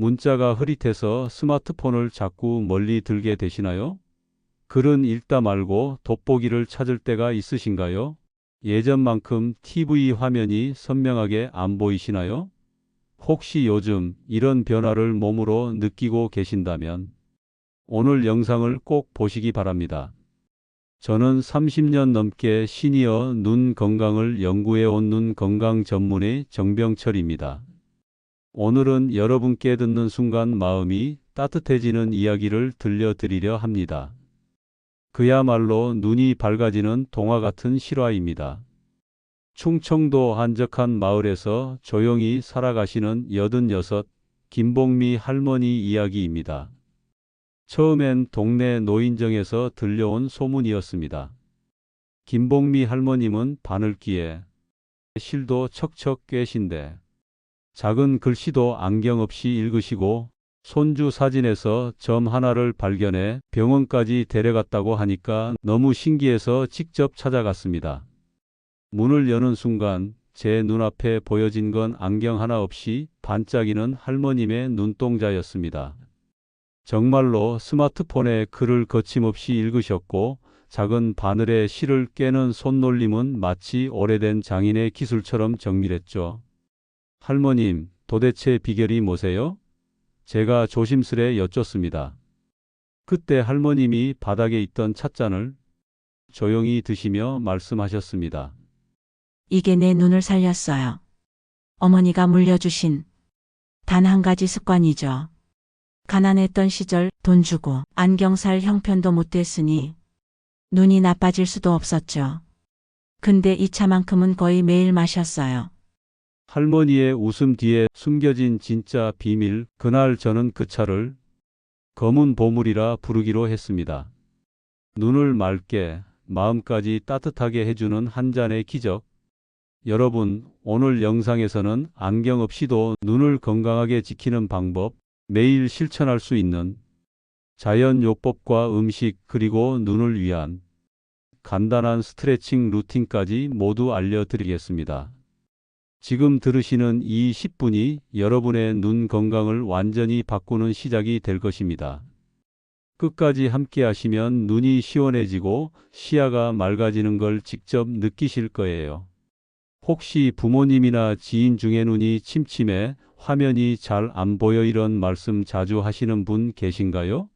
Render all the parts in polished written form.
문자가 흐릿해서 스마트폰을 자꾸 멀리 들게 되시나요? 글은 읽다 말고 돋보기를 찾을 때가 있으신가요? 예전만큼 TV 화면이 선명하게 안 보이시나요? 혹시 요즘 이런 변화를 몸으로 느끼고 계신다면 오늘 영상을 꼭 보시기 바랍니다. 저는 30년 넘게 시니어 눈 건강을 연구해 온 눈 건강 전문의 정병철입니다. 오늘은 여러분께 듣는 순간 마음이 따뜻해지는 이야기를 들려드리려 합니다. 그야말로 눈이 밝아지는 동화 같은 실화입니다. 충청도 한적한 마을에서 조용히 살아가시는 86 김복미 할머니 이야기입니다. 처음엔 동네 노인정에서 들려온 소문이었습니다. 김복미 할머님은 바늘귀에 실도 척척 꿰신데 작은 글씨도 안경 없이 읽으시고 손주 사진에서 점 하나를 발견해 병원까지 데려갔다고 하니까 너무 신기해서 직접 찾아갔습니다. 문을 여는 순간 제 눈앞에 보여진 건 안경 하나 없이 반짝이는 할머님의 눈동자였습니다. 정말로 스마트폰에 글을 거침없이 읽으셨고 작은 바늘에 실을 깨는 손놀림은 마치 오래된 장인의 기술처럼 정밀했죠. 할머님, 도대체 비결이 뭐세요? 제가 조심스레 여쭙습니다. 그때 할머님이 바닥에 있던 찻잔을 조용히 드시며 말씀하셨습니다. 이게 내 눈을 살렸어요. 어머니가 물려주신 단 한 가지 습관이죠. 가난했던 시절 돈 주고 안경 살 형편도 못 됐으니 눈이 나빠질 수도 없었죠. 근데 이 차만큼은 거의 매일 마셨어요. 할머니의 웃음 뒤에 숨겨진 진짜 비밀, 그날 저는 그 차를 검은 보물이라 부르기로 했습니다. 눈을 맑게, 마음까지 따뜻하게 해주는 한 잔의 기적. 여러분, 오늘 영상에서는 안경 없이도 눈을 건강하게 지키는 방법, 매일 실천할 수 있는 자연요법과 음식 그리고 눈을 위한 간단한 스트레칭 루틴까지 모두 알려드리겠습니다. 지금 들으시는 이 10분이 여러분의 눈 건강을 완전히 바꾸는 시작이 될 것입니다. 끝까지 함께 하시면 눈이 시원해지고 시야가 맑아지는 걸 직접 느끼실 거예요. 혹시 부모님이나 지인 중에 눈이 침침해 화면이 잘 안 보여 이런 말씀 자주 하시는 분 계신가요?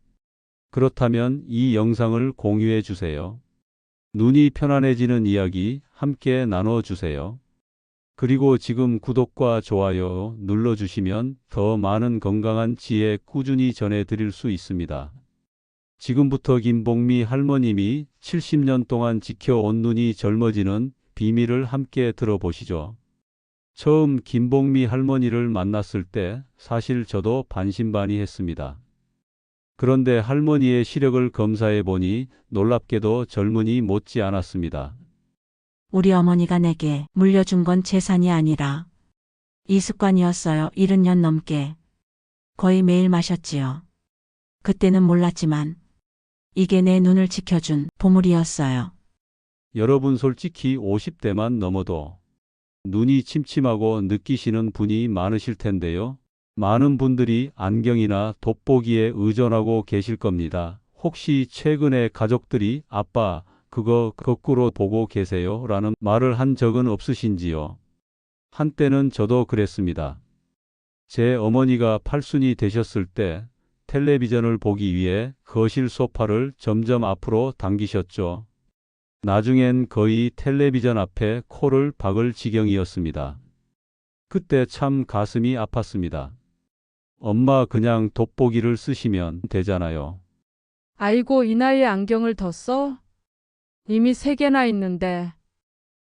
그렇다면 이 영상을 공유해 주세요. 눈이 편안해지는 이야기 함께 나눠주세요. 그리고 지금 구독과 좋아요 눌러주시면 더 많은 건강한 지혜 꾸준히 전해드릴 수 있습니다. 지금부터 김복미 할머님이 70년 동안 지켜온 눈이 젊어지는 비밀을 함께 들어보시죠. 처음 김복미 할머니를 만났을 때 사실 저도 반신반의했습니다. 그런데 할머니의 시력을 검사해 보니 놀랍게도 젊은이 못지 않았습니다. 우리 어머니가 내게 물려준 건 재산이 아니라 이 습관이었어요. 70년 넘게. 거의 매일 마셨지요. 그때는 몰랐지만 이게 내 눈을 지켜준 보물이었어요. 여러분 솔직히 50대만 넘어도 눈이 침침하고 느끼시는 분이 많으실 텐데요. 많은 분들이 안경이나 돋보기에 의존하고 계실 겁니다. 혹시 최근에 가족들이 아빠, 그거 거꾸로 보고 계세요? 라는 말을 한 적은 없으신지요? 한때는 저도 그랬습니다. 제 어머니가 팔순이 되셨을 때 텔레비전을 보기 위해 거실 소파를 점점 앞으로 당기셨죠. 나중엔 거의 텔레비전 앞에 코를 박을 지경이었습니다. 그때 참 가슴이 아팠습니다. 엄마 그냥 돋보기를 쓰시면 되잖아요. 아이고, 이 나이에 안경을 더 써? 이미 3개나 있는데.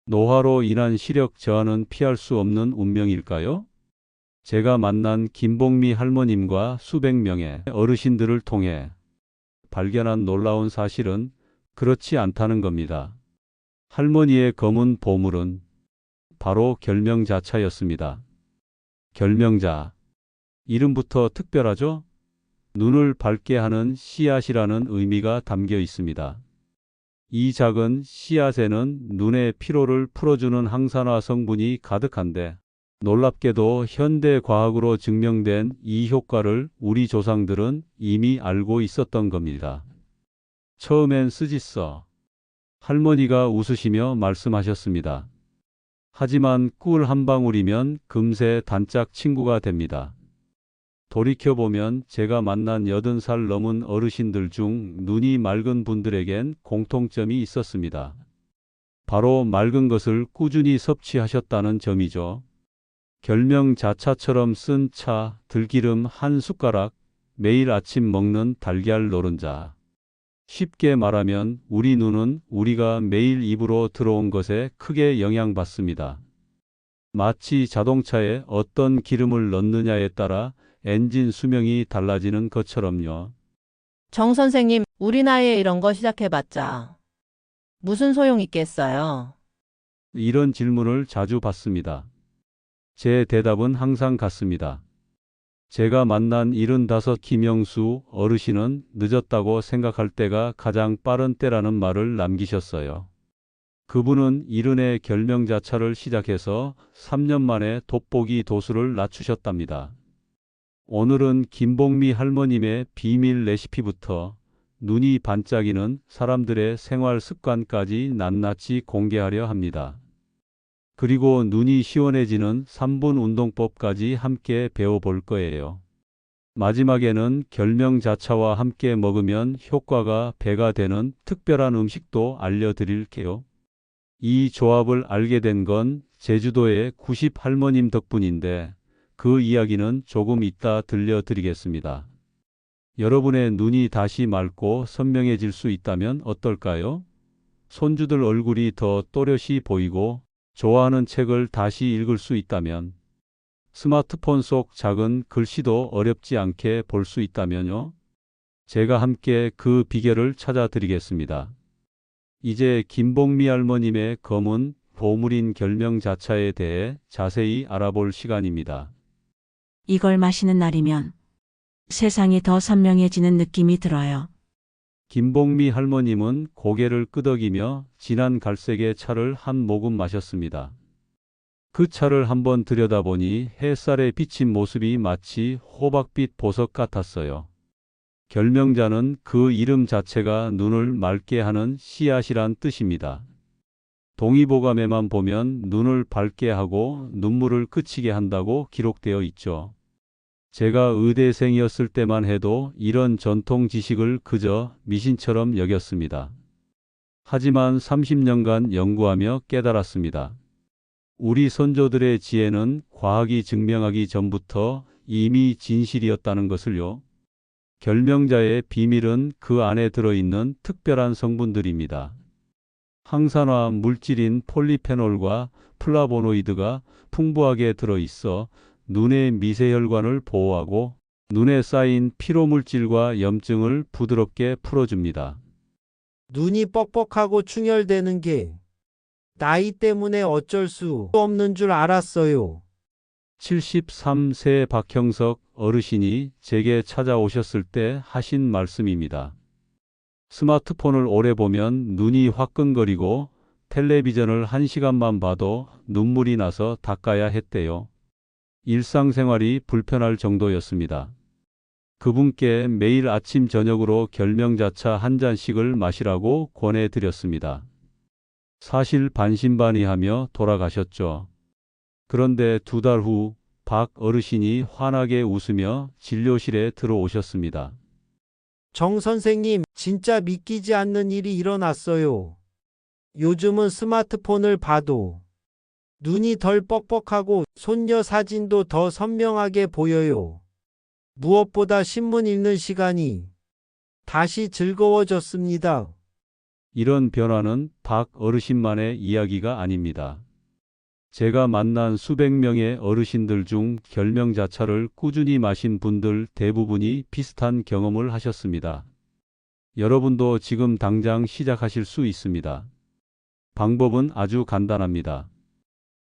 노화로 인한 시력 저하는 피할 수 없는 운명일까요? 제가 만난 김복미 할머님과 수백 명의 어르신들을 통해 발견한 놀라운 사실은 그렇지 않다는 겁니다. 할머니의 검은 보물은 바로 결명자차였습니다. 결명자. 이름부터 특별하죠? 눈을 밝게 하는 씨앗이라는 의미가 담겨 있습니다. 이 작은 씨앗에는 눈의 피로를 풀어주는 항산화 성분이 가득한데 놀랍게도 현대 과학으로 증명된 이 효과를 우리 조상들은 이미 알고 있었던 겁니다. 처음엔 쓰지써. 할머니가 웃으시며 말씀하셨습니다. 하지만 꿀 한 방울이면 금세 단짝 친구가 됩니다. 돌이켜보면 제가 만난 80살 넘은 어르신들 중 눈이 맑은 분들에겐 공통점이 있었습니다. 바로 맑은 것을 꾸준히 섭취하셨다는 점이죠. 결명자차처럼 쓴 차, 들기름 한 숟가락, 매일 아침 먹는 달걀 노른자. 쉽게 말하면 우리 눈은 우리가 매일 입으로 들어온 것에 크게 영향받습니다. 마치 자동차에 어떤 기름을 넣느냐에 따라 엔진 수명이 달라지는 것처럼요. 정 선생님, 우리 나이에 이런 거 시작해봤자 무슨 소용 있겠어요? 이런 질문을 자주 받습니다. 제 대답은 항상 같습니다. 제가 만난 75 김영수 어르신은 늦었다고 생각할 때가 가장 빠른 때라는 말을 남기셨어요. 그분은 70에 결명자차를 시작해서 3년 만에 돋보기 도수를 낮추셨답니다. 오늘은 김복미 할머님의 비밀 레시피부터 눈이 반짝이는 사람들의 생활 습관까지 낱낱이 공개하려 합니다. 그리고 눈이 시원해지는 3분 운동법까지 함께 배워볼 거예요. 마지막에는 결명자차와 함께 먹으면 효과가 배가 되는 특별한 음식도 알려드릴게요. 이 조합을 알게 된 건 제주도의 90 할머님 덕분인데 그 이야기는 조금 이따 들려드리겠습니다. 여러분의 눈이 다시 맑고 선명해질 수 있다면 어떨까요? 손주들 얼굴이 더 또렷이 보이고 좋아하는 책을 다시 읽을 수 있다면, 스마트폰 속 작은 글씨도 어렵지 않게 볼 수 있다면요. 제가 함께 그 비결을 찾아드리겠습니다. 이제 김복미 할머님의 검은 보물인 결명자차에 대해 자세히 알아볼 시간입니다. 이걸 마시는 날이면 세상이 더 선명해지는 느낌이 들어요. 김복미 할머님은 고개를 끄덕이며 진한 갈색의 차를 한 모금 마셨습니다. 그 차를 한번 들여다보니 햇살에 비친 모습이 마치 호박빛 보석 같았어요. 결명자는 그 이름 자체가 눈을 맑게 하는 씨앗이란 뜻입니다. 동의보감에만 보면 눈을 밝게 하고 눈물을 그치게 한다고 기록되어 있죠. 제가 의대생이었을 때만 해도 이런 전통 지식을 그저 미신처럼 여겼습니다. 하지만 30년간 연구하며 깨달았습니다. 우리 선조들의 지혜는 과학이 증명하기 전부터 이미 진실이었다는 것을요. 결명자의 비밀은 그 안에 들어있는 특별한 성분들입니다. 항산화 물질인 폴리페놀과 플라보노이드가 풍부하게 들어있어 눈의 미세혈관을 보호하고 눈에 쌓인 피로물질과 염증을 부드럽게 풀어줍니다. 눈이 뻑뻑하고 충혈되는 게 나이 때문에 어쩔 수 없는 줄 알았어요. 73세 박형석 어르신이 제게 찾아오셨을 때 하신 말씀입니다. 스마트폰을 오래 보면 눈이 화끈거리고 텔레비전을 1시간만 봐도 눈물이 나서 닦아야 했대요. 일상생활이 불편할 정도였습니다. 그분께 매일 아침 저녁으로 결명자차 한 잔씩을 마시라고 권해드렸습니다. 사실 반신반의하며 돌아가셨죠. 그런데 2달 후 박 어르신이 환하게 웃으며 진료실에 들어오셨습니다. 정 선생님, 진짜 믿기지 않는 일이 일어났어요. 요즘은 스마트폰을 봐도 눈이 덜 뻑뻑하고 손녀 사진도 더 선명하게 보여요. 무엇보다 신문 읽는 시간이 다시 즐거워졌습니다. 이런 변화는 박 어르신만의 이야기가 아닙니다. 제가 만난 수백 명의 어르신들 중 결명자차를 꾸준히 마신 분들 대부분이 비슷한 경험을 하셨습니다. 여러분도 지금 당장 시작하실 수 있습니다. 방법은 아주 간단합니다.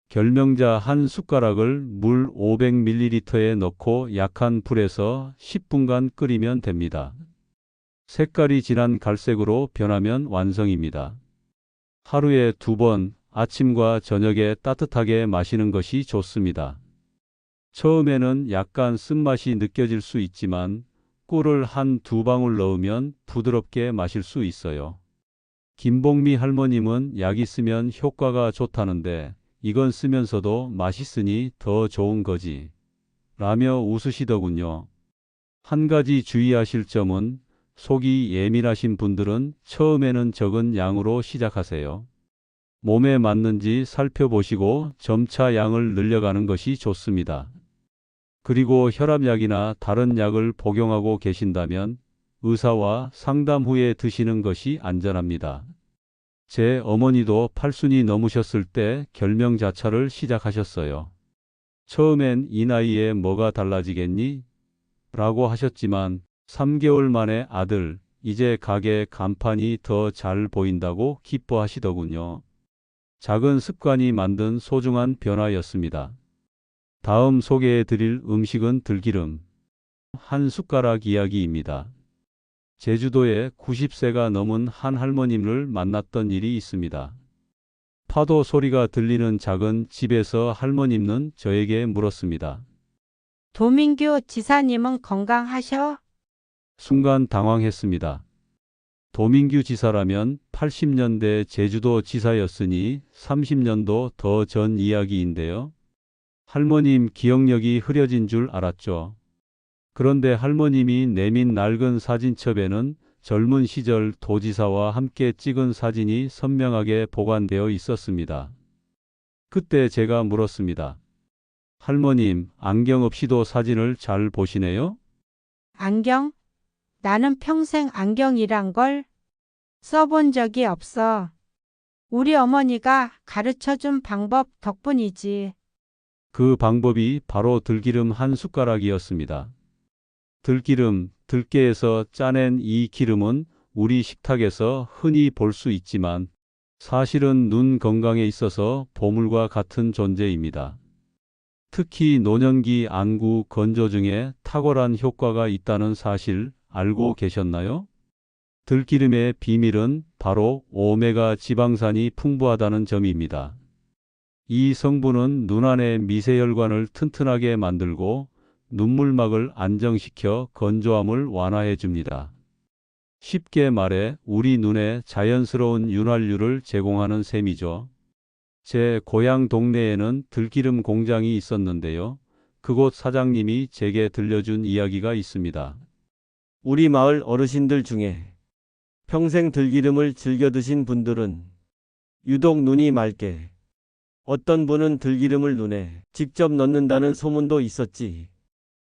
결명자 한 숟가락을 물 500ml에 넣고 약한 불에서 10분간 끓이면 됩니다. 색깔이 진한 갈색으로 변하면 완성입니다. 하루에 2번 아침과 저녁에 따뜻하게 마시는 것이 좋습니다. 처음에는 약간 쓴맛이 느껴질 수 있지만 꿀을 한 두 방울 넣으면 부드럽게 마실 수 있어요. 김복미 할머님은 약이 쓰면 효과가 좋다는데 이건 쓰면서도 맛있으니 더 좋은 거지. 라며 웃으시더군요. 한 가지 주의하실 점은 속이 예민하신 분들은 처음에는 적은 양으로 시작하세요. 몸에 맞는지 살펴보시고 점차 양을 늘려가는 것이 좋습니다. 그리고 혈압약이나 다른 약을 복용하고 계신다면 의사와 상담 후에 드시는 것이 안전합니다. 제 어머니도 8순이 넘으셨을 때 결명자차를 시작하셨어요. 처음엔 이 나이에 뭐가 달라지겠니? 라고 하셨지만 3개월 만에 아들, 이제 가게 간판이 더 잘 보인다고 기뻐하시더군요. 작은 습관이 만든 소중한 변화였습니다. 다음 소개해 드릴 음식은 들기름. 한 숟가락 이야기입니다. 제주도에 90세가 넘은 한 할머님을 만났던 일이 있습니다. 파도 소리가 들리는 작은 집에서 할머님은 저에게 물었습니다. 도민규 지사님은 건강하셔? 순간 당황했습니다. 도민규 지사라면 80년대 제주도 지사였으니 30년도 더 전 이야기인데요. 할머님 기억력이 흐려진 줄 알았죠. 그런데 할머님이 내민 낡은 사진첩에는 젊은 시절 도지사와 함께 찍은 사진이 선명하게 보관되어 있었습니다. 그때 제가 물었습니다. 할머님, 안경 없이도 사진을 잘 보시네요? 안경? 나는 평생 안경이란 걸 써본 적이 없어. 우리 어머니가 가르쳐준 방법 덕분이지. 그 방법이 바로 들기름 한 숟가락이었습니다. 들기름, 들깨에서 짜낸 이 기름은 우리 식탁에서 흔히 볼 수 있지만 사실은 눈 건강에 있어서 보물과 같은 존재입니다. 특히 노년기 안구 건조증에 탁월한 효과가 있다는 사실 알고 계셨나요? 들기름의 비밀은 바로 오메가 지방산이 풍부하다는 점입니다. 이 성분은 눈 안의 미세혈관을 튼튼하게 만들고 눈물막을 안정시켜 건조함을 완화해 줍니다. 쉽게 말해 우리 눈에 자연스러운 윤활유를 제공하는 셈이죠. 제 고향 동네에는 들기름 공장이 있었는데요. 그곳 사장님이 제게 들려준 이야기가 있습니다. 우리 마을 어르신들 중에 평생 들기름을 즐겨 드신 분들은 유독 눈이 맑게, 어떤 분은 들기름을 눈에 직접 넣는다는 소문도 있었지.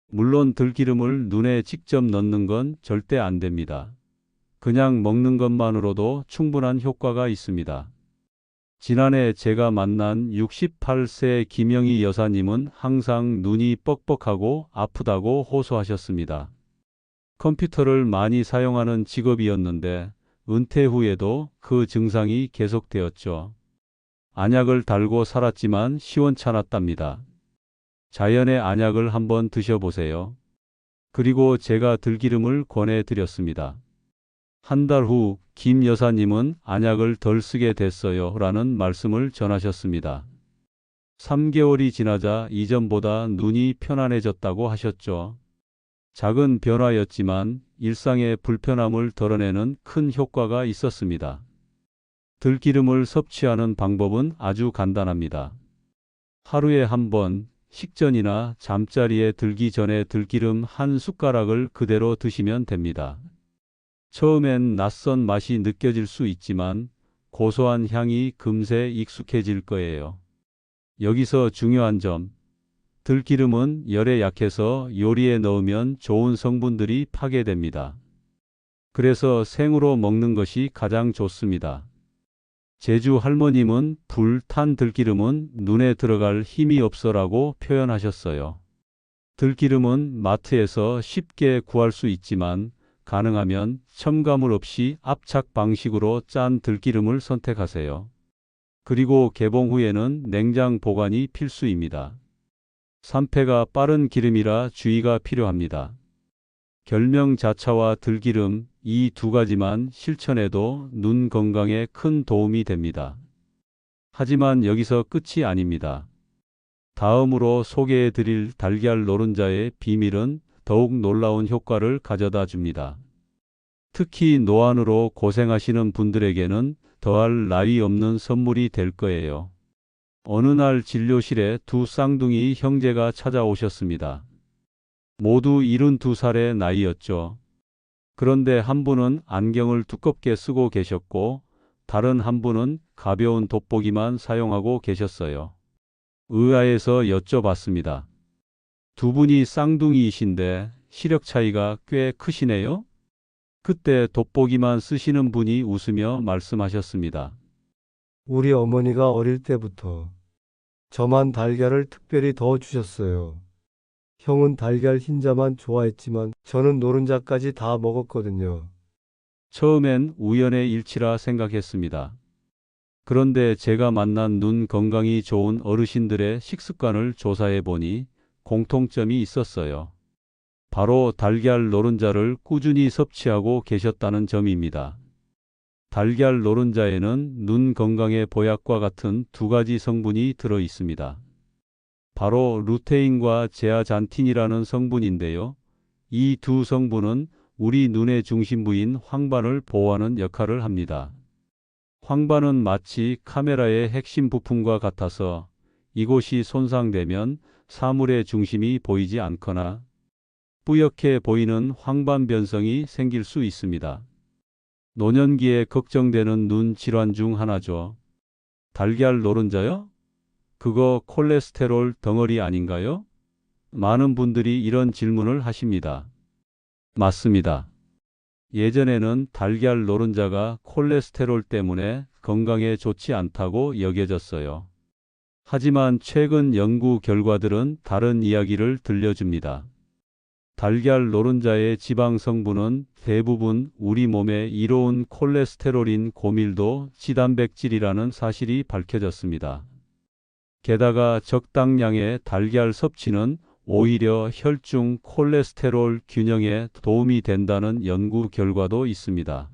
물론 들기름을 눈에 직접 넣는 건 절대 안 됩니다. 그냥 먹는 것만으로도 충분한 효과가 있습니다. 지난해 제가 만난 68세 김영희 여사님은 항상 눈이 뻑뻑하고 아프다고 호소하셨습니다. 컴퓨터를 많이 사용하는 직업이었는데 은퇴 후에도 그 증상이 계속되었죠. 안약을 달고 살았지만 시원찮았답니다. 자연의 안약을 한번 드셔보세요. 그리고 제가 들기름을 권해드렸습니다. 한 달 후 김 여사님은 안약을 덜 쓰게 됐어요 라는 말씀을 전하셨습니다. 3개월이 지나자 이전보다 눈이 편안해졌다고 하셨죠. 작은 변화였지만 일상의 불편함을 덜어내는 큰 효과가 있었습니다. 들기름을 섭취하는 방법은 아주 간단합니다. 하루에 한 번 식전이나 잠자리에 들기 전에 들기름 한 숟가락을 그대로 드시면 됩니다. 처음엔 낯선 맛이 느껴질 수 있지만 고소한 향이 금세 익숙해질 거예요. 여기서 중요한 점, 들기름은 열에 약해서 요리에 넣으면 좋은 성분들이 파괴됩니다. 그래서 생으로 먹는 것이 가장 좋습니다. 제주 할머님은 불탄 들기름은 눈에 들어갈 힘이 없어라고 표현하셨어요. 들기름은 마트에서 쉽게 구할 수 있지만 가능하면 첨가물 없이 압착 방식으로 짠 들기름을 선택하세요. 그리고 개봉 후에는 냉장 보관이 필수입니다. 산패가 빠른 기름이라 주의가 필요합니다. 결명자차와 들기름 이 두 가지만 실천해도 눈 건강에 큰 도움이 됩니다. 하지만 여기서 끝이 아닙니다. 다음으로 소개해 드릴 달걀 노른자의 비밀은 더욱 놀라운 효과를 가져다 줍니다. 특히 노안으로 고생하시는 분들에게는 더할 나위 없는 선물이 될 거예요. 어느 날 진료실에 두 쌍둥이 형제가 찾아오셨습니다. 모두 72살의 나이였죠. 그런데 한 분은 안경을 두껍게 쓰고 계셨고 다른 한 분은 가벼운 돋보기만 사용하고 계셨어요. 의아해서 여쭤봤습니다. 두 분이 쌍둥이이신데 시력 차이가 꽤 크시네요? 그때 돋보기만 쓰시는 분이 웃으며 말씀하셨습니다. 우리 어머니가 어릴 때부터 저만 달걀을 특별히 더 주셨어요. 형은 달걀 흰자만 좋아했지만 저는 노른자까지 다 먹었거든요. 처음엔 우연의 일치라 생각했습니다. 그런데 제가 만난 눈 건강이 좋은 어르신들의 식습관을 조사해 보니 공통점이 있었어요. 바로 달걀 노른자를 꾸준히 섭취하고 계셨다는 점입니다. 달걀 노른자에는 눈 건강의 보약과 같은 두 가지 성분이 들어 있습니다. 바로 루테인과 제아잔틴이라는 성분인데요. 이 두 성분은 우리 눈의 중심부인 황반을 보호하는 역할을 합니다. 황반은 마치 카메라의 핵심 부품과 같아서 이곳이 손상되면 사물의 중심이 보이지 않거나 뿌옇게 보이는 황반 변성이 생길 수 있습니다. 노년기에 걱정되는 눈 질환 중 하나죠. 달걀 노른자요? 그거 콜레스테롤 덩어리 아닌가요? 많은 분들이 이런 질문을 하십니다. 맞습니다. 예전에는 달걀 노른자가 콜레스테롤 때문에 건강에 좋지 않다고 여겨졌어요. 하지만 최근 연구 결과들은 다른 이야기를 들려줍니다. 달걀 노른자의 지방 성분은 대부분 우리 몸에 이로운 콜레스테롤인 고밀도 지단백질이라는 사실이 밝혀졌습니다. 게다가 적당량의 달걀 섭취는 오히려 혈중 콜레스테롤 균형에 도움이 된다는 연구 결과도 있습니다.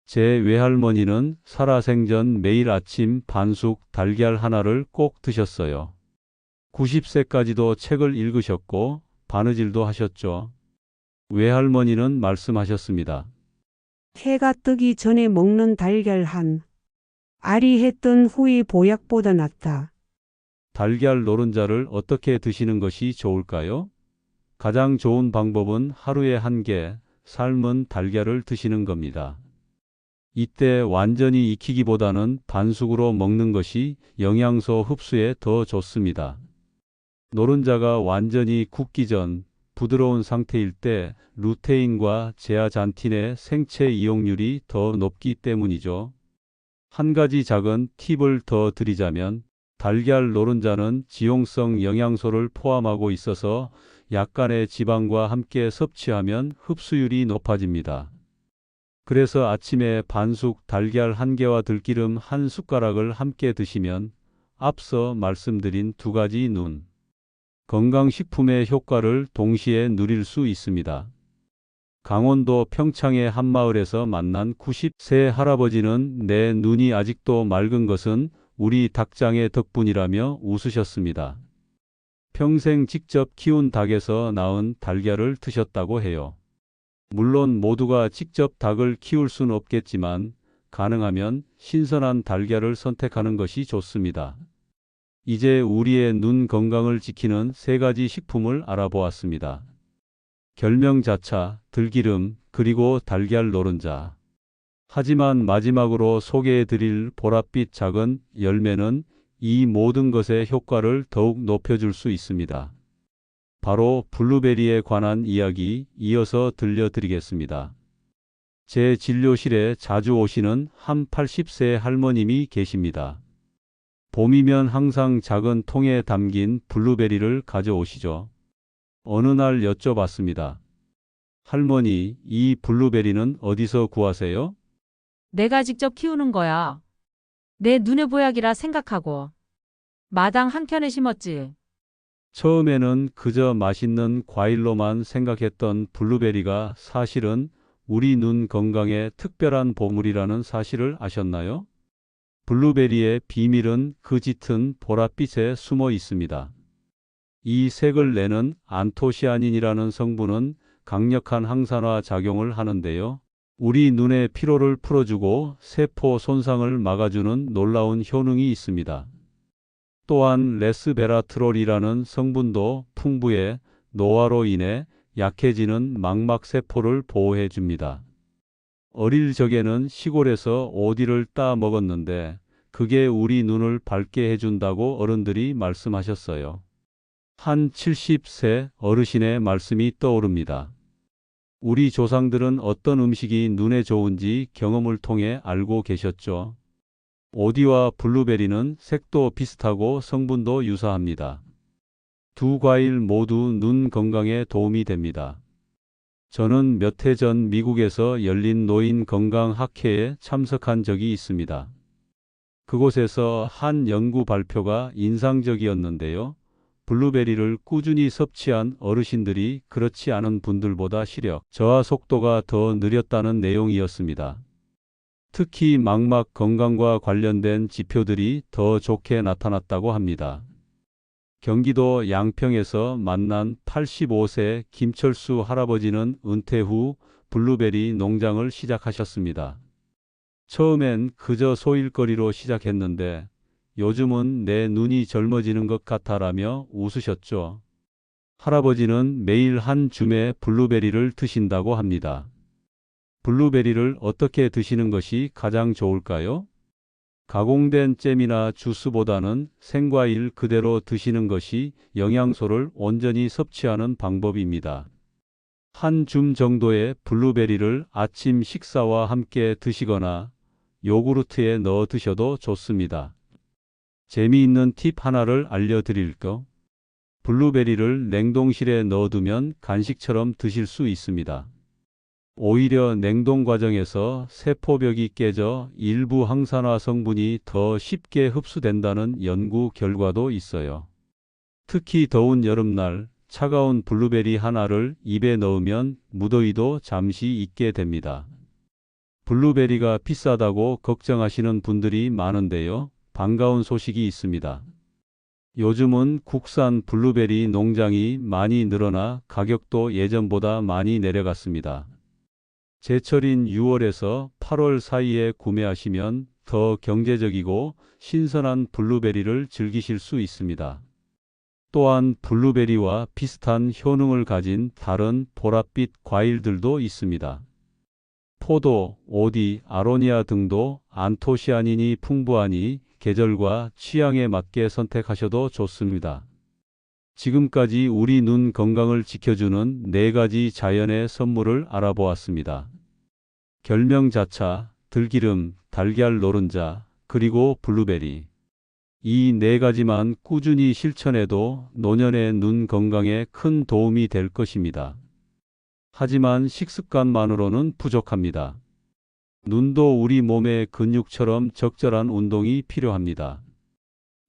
제 외할머니는 살아생전 매일 아침 반숙 달걀 하나를 꼭 드셨어요. 90세까지도 책을 읽으셨고 바느질도 하셨죠. 외할머니는 말씀하셨습니다. 해가 뜨기 전에 먹는 달걀 한 알이 해 뜬 후의 보약보다 낫다. 달걀 노른자를 어떻게 드시는 것이 좋을까요? 가장 좋은 방법은 하루에 한 개 삶은 달걀을 드시는 겁니다. 이때 완전히 익히기보다는 반숙으로 먹는 것이 영양소 흡수에 더 좋습니다. 노른자가 완전히 굳기 전 부드러운 상태일 때 루테인과 제아잔틴의 생체 이용률이 더 높기 때문이죠. 한 가지 작은 팁을 더 드리자면 달걀 노른자는 지용성 영양소를 포함하고 있어서 약간의 지방과 함께 섭취하면 흡수율이 높아집니다. 그래서 아침에 반숙 달걀 한 개와 들기름 한 숟가락을 함께 드시면 앞서 말씀드린 두 가지 눈 건강식품의 효과를 동시에 누릴 수 있습니다. 강원도 평창의 한 마을에서 만난 90세 할아버지는 내 눈이 아직도 맑은 것은 우리 닭장의 덕분이라며 웃으셨습니다. 평생 직접 키운 닭에서 낳은 달걀을 드셨다고 해요. 물론 모두가 직접 닭을 키울 수는 없겠지만 가능하면 신선한 달걀을 선택하는 것이 좋습니다. 이제 우리의 눈 건강을 지키는 세 가지 식품을 알아보았습니다. 결명자차, 들기름, 그리고 달걀 노른자. 하지만 마지막으로 소개해드릴 보랏빛 작은 열매는 이 모든 것의 효과를 더욱 높여줄 수 있습니다. 바로 블루베리에 관한 이야기 이어서 들려드리겠습니다. 제 진료실에 자주 오시는 한 80세 할머님이 계십니다. 봄이면 항상 작은 통에 담긴 블루베리를 가져오시죠. 어느 날 여쭤봤습니다. 할머니, 이 블루베리는 어디서 구하세요? 내가 직접 키우는 거야. 내 눈의 보약이라 생각하고. 마당 한켠에 심었지. 처음에는 그저 맛있는 과일로만 생각했던 블루베리가 사실은 우리 눈 건강에 특별한 보물이라는 사실을 아셨나요? 블루베리의 비밀은 그 짙은 보랏빛에 숨어 있습니다. 이 색을 내는 안토시아닌이라는 성분은 강력한 항산화 작용을 하는데요. 우리 눈의 피로를 풀어주고 세포 손상을 막아주는 놀라운 효능이 있습니다. 또한 레스베라트롤이라는 성분도 풍부해 노화로 인해 약해지는 망막세포를 보호해 줍니다. 어릴 적에는 시골에서 오디를 따 먹었는데 그게 우리 눈을 밝게 해준다고 어른들이 말씀하셨어요. 한 70세 어르신의 말씀이 떠오릅니다. 우리 조상들은 어떤 음식이 눈에 좋은지 경험을 통해 알고 계셨죠. 오디와 블루베리는 색도 비슷하고 성분도 유사합니다. 두 과일 모두 눈 건강에 도움이 됩니다. 저는 몇 해 전 미국에서 열린 노인 건강 학회에 참석한 적이 있습니다. 그곳에서 한 연구 발표가 인상적이었는데요. 블루베리를 꾸준히 섭취한 어르신들이 그렇지 않은 분들보다 시력 저하 속도가 더 느렸다는 내용이었습니다. 특히 망막 건강과 관련된 지표들이 더 좋게 나타났다고 합니다. 경기도 양평에서 만난 85세 김철수 할아버지는 은퇴 후 블루베리 농장을 시작하셨습니다. 처음엔 그저 소일거리로 시작했는데 요즘은 내 눈이 젊어지는 것 같아라며 웃으셨죠. 할아버지는 매일 한 줌의 블루베리를 드신다고 합니다. 블루베리를 어떻게 드시는 것이 가장 좋을까요? 가공된 잼이나 주스보다는 생과일 그대로 드시는 것이 영양소를 온전히 섭취하는 방법입니다. 한 줌 정도의 블루베리를 아침 식사와 함께 드시거나 요구르트에 넣어 드셔도 좋습니다. 재미있는 팁 하나를 알려드릴까? 블루베리를 냉동실에 넣어두면 간식처럼 드실 수 있습니다. 오히려 냉동 과정에서 세포벽이 깨져 일부 항산화 성분이 더 쉽게 흡수된다는 연구 결과도 있어요. 특히 더운 여름날 차가운 블루베리 하나를 입에 넣으면 무더위도 잠시 잊게 됩니다. 블루베리가 비싸다고 걱정하시는 분들이 많은데요. 반가운 소식이 있습니다. 요즘은 국산 블루베리 농장이 많이 늘어나 가격도 예전보다 많이 내려갔습니다. 제철인 6월에서 8월 사이에 구매하시면 더 경제적이고 신선한 블루베리를 즐기실 수 있습니다. 또한 블루베리와 비슷한 효능을 가진 다른 보랏빛 과일들도 있습니다. 포도, 오디, 아로니아 등도 안토시아닌이 풍부하니 계절과 취향에 맞게 선택하셔도 좋습니다. 지금까지 우리 눈 건강을 지켜주는 4가지 자연의 선물을 알아보았습니다. 결명자차, 들기름, 달걀 노른자, 그리고 블루베리. 이 4가지만 꾸준히 실천해도 노년의 눈 건강에 큰 도움이 될 것입니다. 하지만 식습관만으로는 부족합니다. 눈도 우리 몸의 근육처럼 적절한 운동이 필요합니다.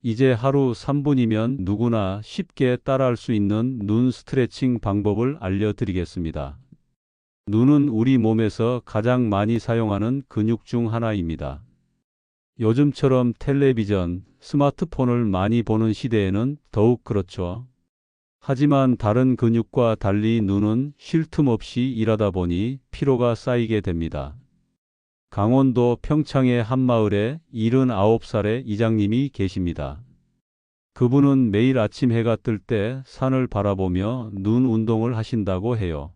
이제 하루 3분이면 누구나 쉽게 따라할 수 있는 눈 스트레칭 방법을 알려드리겠습니다. 눈은 우리 몸에서 가장 많이 사용하는 근육 중 하나입니다. 요즘처럼 텔레비전, 스마트폰을 많이 보는 시대에는 더욱 그렇죠. 하지만 다른 근육과 달리 눈은 쉴 틈 없이 일하다 보니 피로가 쌓이게 됩니다. 강원도 평창의 한 마을에 79살의 이장님이 계십니다. 그분은 매일 아침 해가 뜰 때 산을 바라보며 눈 운동을 하신다고 해요.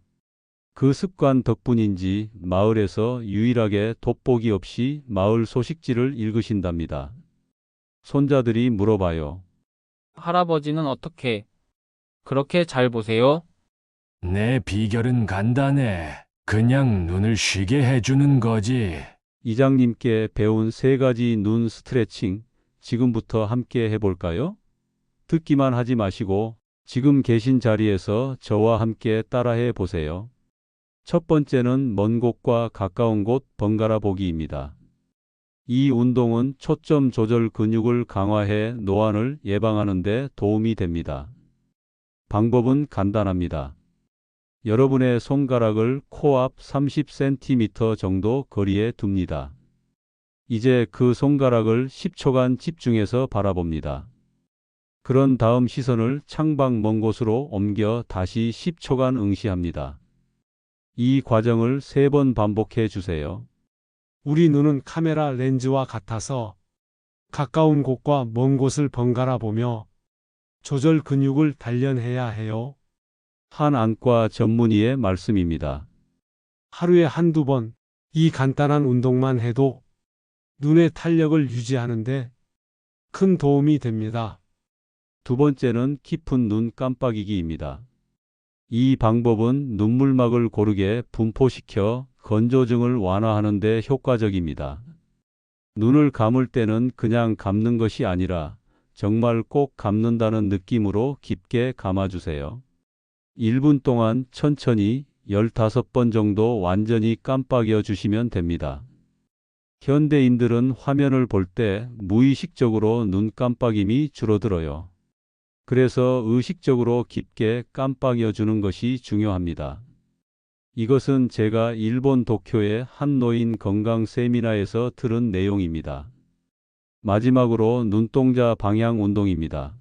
그 습관 덕분인지 마을에서 유일하게 돋보기 없이 마을 소식지를 읽으신답니다. 손자들이 물어봐요. 할아버지는 어떻게 그렇게 잘 보세요? 내 비결은 간단해. 그냥 눈을 쉬게 해주는 거지. 이장님께 배운 3가지 눈 스트레칭 지금부터 함께 해볼까요? 듣기만 하지 마시고 지금 계신 자리에서 저와 함께 따라해 보세요. 첫 번째는 먼 곳과 가까운 곳 번갈아 보기입니다. 이 운동은 초점 조절 근육을 강화해 노안을 예방하는 데 도움이 됩니다. 방법은 간단합니다. 여러분의 손가락을 코앞 30cm 정도 거리에 둡니다. 이제 그 손가락을 10초간 집중해서 바라봅니다. 그런 다음 시선을 창밖 먼 곳으로 옮겨 다시 10초간 응시합니다. 이 과정을 3번 반복해 주세요. 우리 눈은 카메라 렌즈와 같아서 가까운 곳과 먼 곳을 번갈아 보며 조절 근육을 단련해야 해요. 한 안과 전문의의 말씀입니다. 하루에 한두 번 이 간단한 운동만 해도 눈의 탄력을 유지하는데 큰 도움이 됩니다. 두 번째는 깊은 눈 깜빡이기입니다. 이 방법은 눈물막을 고르게 분포시켜 건조증을 완화하는 데 효과적입니다. 눈을 감을 때는 그냥 감는 것이 아니라 정말 꼭 감는다는 느낌으로 깊게 감아주세요. 1분 동안 천천히 15번 정도 완전히 깜빡여 주시면 됩니다. 현대인들은 화면을 볼 때 무의식적으로 눈 깜빡임이 줄어들어요. 그래서 의식적으로 깊게 깜빡여 주는 것이 중요합니다. 이것은 제가 일본 도쿄의 한 노인 건강 세미나에서 들은 내용입니다. 마지막으로 눈동자 방향 운동입니다.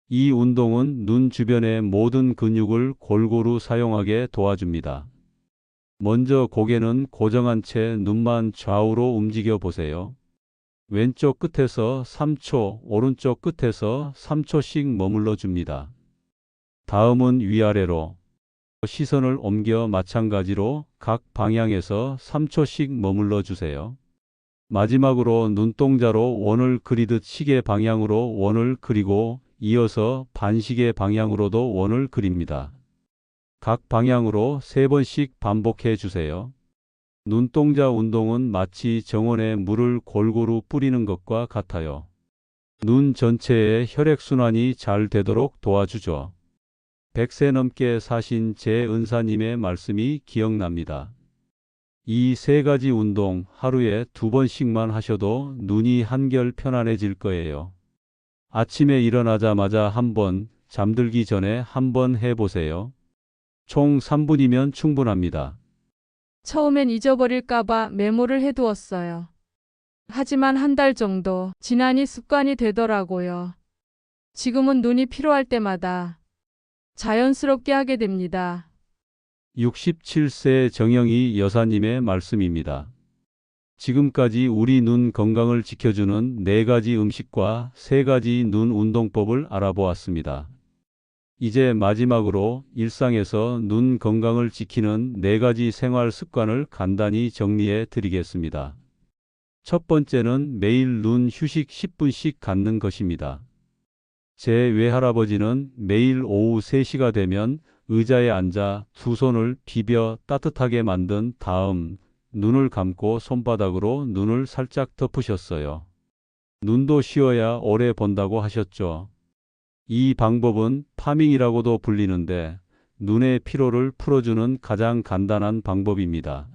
이 운동은 눈 주변의 모든 근육을 골고루 사용하게 도와줍니다. 먼저 고개는 고정한 채 눈만 좌우로 움직여 보세요. 왼쪽 끝에서 3초, 오른쪽 끝에서 3초씩 머물러 줍니다. 다음은 위아래로 시선을 옮겨 마찬가지로 각 방향에서 3초씩 머물러 주세요. 마지막으로 눈동자로 원을 그리듯 시계 방향으로 원을 그리고 이어서 반시계 방향으로도 원을 그립니다. 각 방향으로 3번씩 반복해 주세요. 눈동자 운동은 마치 정원에 물을 골고루 뿌리는 것과 같아요. 눈 전체에 혈액순환이 잘 되도록 도와주죠. 100세 넘게 사신 제 은사님의 말씀이 기억납니다. 이 3가지 운동 하루에 2번씩만 하셔도 눈이 한결 편안해질 거예요. 아침에 일어나자마자 한 번, 잠들기 전에 한 번 해보세요. 총 3분이면 충분합니다. 처음엔 잊어버릴까봐 메모를 해두었어요. 하지만 한 달 정도 지나니 습관이 되더라고요. 지금은 눈이 피로할 때마다 자연스럽게 하게 됩니다. 67세 정영희 여사님의 말씀입니다. 지금까지 우리 눈 건강을 지켜주는 4가지 음식과 3가지 눈 운동법을 알아보았습니다. 이제 마지막으로 일상에서 눈 건강을 지키는 4가지 생활 습관을 간단히 정리해 드리겠습니다. 첫 번째는 매일 눈 휴식 10분씩 갖는 것입니다. 제 외할아버지는 매일 오후 3시가 되면 의자에 앉아 두 손을 비벼 따뜻하게 만든 다음 눈을 감고 손바닥으로 눈을 살짝 덮으셨어요. 눈도 쉬어야 오래 본다고 하셨죠. 이 방법은 파밍이라고도 불리는데 눈의 피로를 풀어주는 가장 간단한 방법입니다.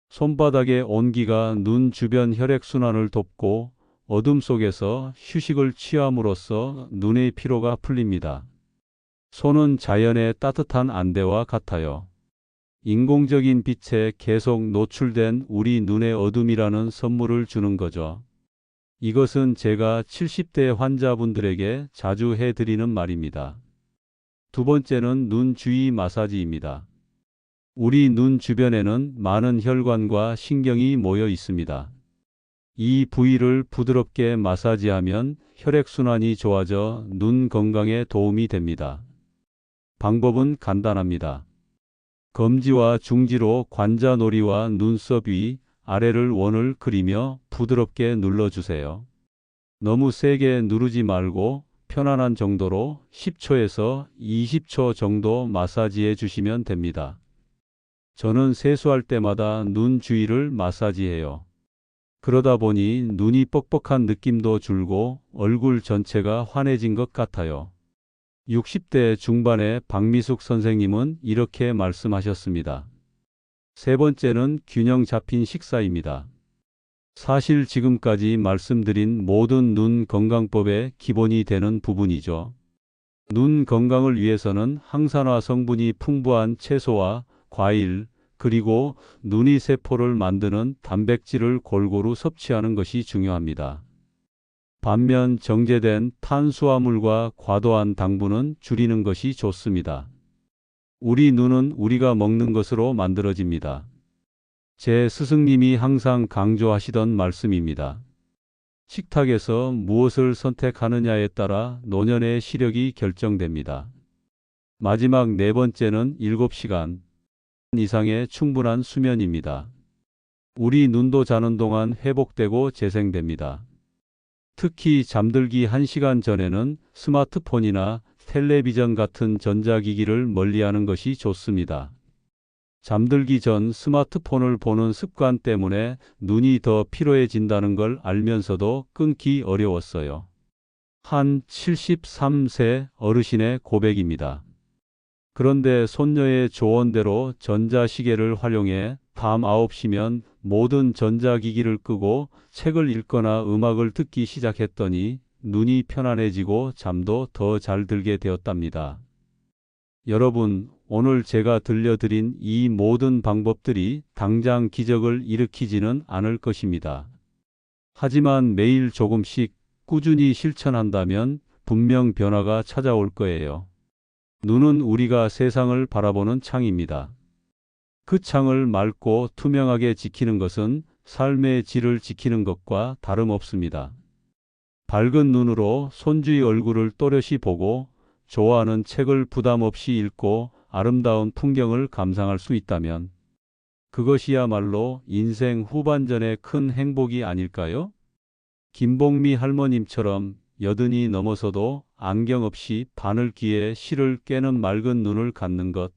손바닥의 온기가 눈 주변 혈액순환을 돕고 어둠 속에서 휴식을 취함으로써 눈의 피로가 풀립니다. 손은 자연의 따뜻한 안대와 같아요. 인공적인 빛에 계속 노출된 우리 눈의 어둠이라는 선물을 주는 거죠. 이것은 제가 70대 환자분들에게 자주 해드리는 말입니다. 두 번째는 눈 주위 마사지입니다. 우리 눈 주변에는 많은 혈관과 신경이 모여 있습니다. 이 부위를 부드럽게 마사지하면 혈액순환이 좋아져 눈 건강에 도움이 됩니다. 방법은 간단합니다. 검지와 중지로 관자놀이와 눈썹 위, 아래를 원을 그리며 부드럽게 눌러주세요. 너무 세게 누르지 말고 편안한 정도로 10초에서 20초 정도 마사지해 주시면 됩니다. 저는 세수할 때마다 눈 주위를 마사지해요. 그러다 보니 눈이 뻑뻑한 느낌도 줄고 얼굴 전체가 환해진 것 같아요. 60대 중반의 박미숙 선생님은 이렇게 말씀하셨습니다. 세 번째는 균형 잡힌 식사입니다. 사실 지금까지 말씀드린 모든 눈 건강법의 기본이 되는 부분이죠. 눈 건강을 위해서는 항산화 성분이 풍부한 채소와 과일, 그리고 눈이 세포를 만드는 단백질을 골고루 섭취하는 것이 중요합니다. 반면 정제된 탄수화물과 과도한 당분은 줄이는 것이 좋습니다. 우리 눈은 우리가 먹는 것으로 만들어집니다. 제 스승님이 항상 강조하시던 말씀입니다. 식탁에서 무엇을 선택하느냐에 따라 노년의 시력이 결정됩니다. 마지막 네 번째는 7시간 이상의 충분한 수면입니다. 우리 눈도 자는 동안 회복되고 재생됩니다. 특히 잠들기 1시간 전에는 스마트폰이나 텔레비전 같은 전자기기를 멀리하는 것이 좋습니다. 잠들기 전 스마트폰을 보는 습관 때문에 눈이 더 피로해진다는 걸 알면서도 끊기 어려웠어요. 한 73세 어르신의 고백입니다. 그런데 손녀의 조언대로 전자시계를 활용해 밤 9시면 모든 전자기기를 끄고 책을 읽거나 음악을 듣기 시작했더니 눈이 편안해지고 잠도 더 잘 들게 되었답니다. 여러분, 오늘 제가 들려드린 이 모든 방법들이 당장 기적을 일으키지는 않을 것입니다. 하지만 매일 조금씩 꾸준히 실천한다면 분명 변화가 찾아올 거예요. 눈은 우리가 세상을 바라보는 창입니다. 그 창을 맑고 투명하게 지키는 것은 삶의 질을 지키는 것과 다름없습니다. 밝은 눈으로 손주의 얼굴을 또렷이 보고 좋아하는 책을 부담 없이 읽고 아름다운 풍경을 감상할 수 있다면 그것이야말로 인생 후반전의 큰 행복이 아닐까요? 김복미 할머님처럼 80이 넘어서도 안경 없이 바늘귀에 실을 꿰는 맑은 눈을 갖는 것,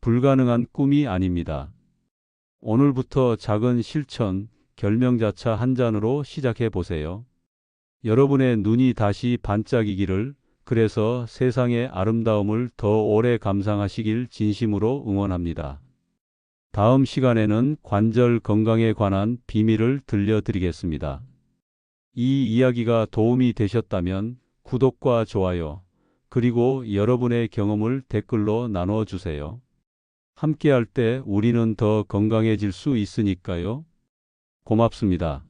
불가능한 꿈이 아닙니다. 오늘부터 작은 실천, 결명자차 한 잔으로 시작해 보세요. 여러분의 눈이 다시 반짝이기를, 그래서 세상의 아름다움을 더 오래 감상하시길 진심으로 응원합니다. 다음 시간에는 관절 건강에 관한 비밀을 들려드리겠습니다. 이 이야기가 도움이 되셨다면 구독과 좋아요, 그리고 여러분의 경험을 댓글로 나눠주세요. 함께할 때 우리는 더 건강해질 수 있으니까요. 고맙습니다.